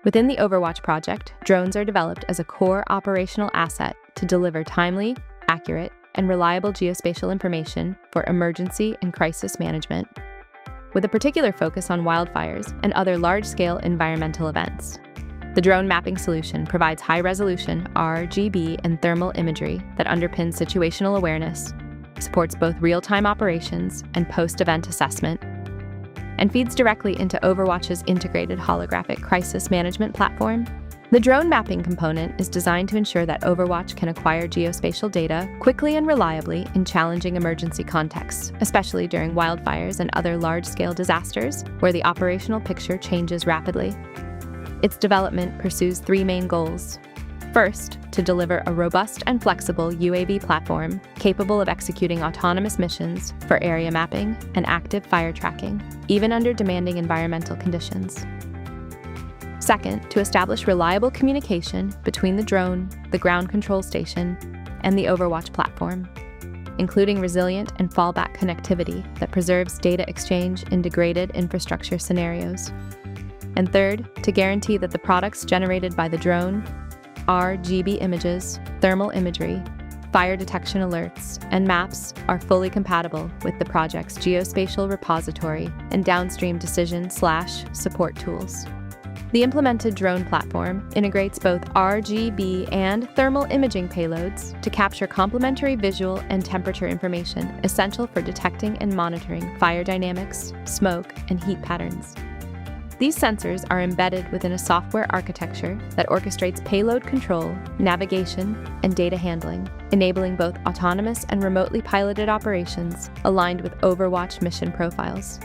Within the Overwatch project, drones are developed as a core operational asset to deliver timely, accurate, and reliable geospatial information for emergency and crisis management, with a particular focus on wildfires and other large-scale environmental events. The drone mapping solution provides high-resolution RGB and thermal imagery that underpins situational awareness, supports both real-time operations and post-event assessment, and feeds directly into Overwatch's integrated holographic crisis management platform. The drone mapping component is designed to ensure that Overwatch can acquire geospatial data quickly and reliably in challenging emergency contexts, especially during wildfires and other large-scale disasters where the operational picture changes rapidly. Its development pursues three main goals. First, to deliver a robust and flexible UAV platform capable of executing autonomous missions for area mapping and active fire tracking, even under demanding environmental conditions. Second, to establish reliable communication between the drone, the ground control station, and the Overwatch platform, including resilient and fallback connectivity that preserves data exchange in degraded infrastructure scenarios. And third, to guarantee that the products generated by the drone, RGB images, thermal imagery, fire detection alerts, and maps are fully compatible with the project's geospatial repository and downstream decision/support tools. The implemented drone platform integrates both RGB and thermal imaging payloads to capture complementary visual and temperature information essential for detecting and monitoring fire dynamics, smoke, and heat patterns. These sensors are embedded within a software architecture that orchestrates payload control, navigation, and data handling, enabling both autonomous and remotely piloted operations aligned with Overwatch mission profiles.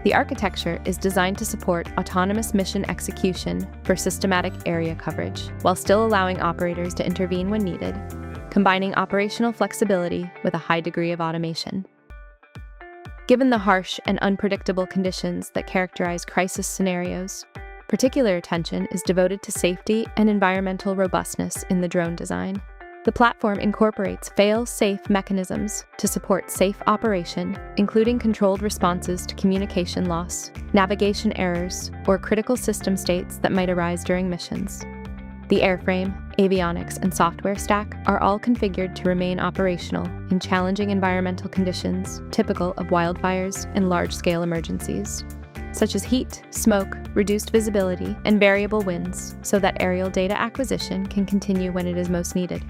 The architecture is designed to support autonomous mission execution for systematic area coverage, while still allowing operators to intervene when needed, combining operational flexibility with a high degree of automation. Given the harsh and unpredictable conditions that characterize crisis scenarios, particular attention is devoted to safety and environmental robustness in the drone design. The platform incorporates fail-safe mechanisms to support safe operation, including controlled responses to communication loss, navigation errors, or critical system states that might arise during missions. The airframe, avionics, and software stack are all configured to remain operational in challenging environmental conditions typical of wildfires and large-scale emergencies, such as heat, smoke, reduced visibility, and variable winds, so that aerial data acquisition can continue when it is most needed.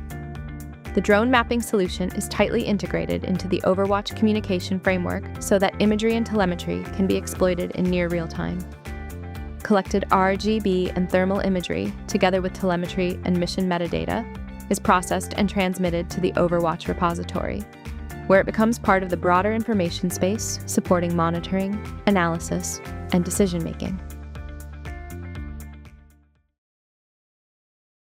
The drone mapping solution is tightly integrated into the Overwatch communication framework so that imagery and telemetry can be exploited in near real time. Collected RGB and thermal imagery, together with telemetry and mission metadata, is processed and transmitted to the Overwatch repository, where it becomes part of the broader information space supporting monitoring, analysis, and decision-making.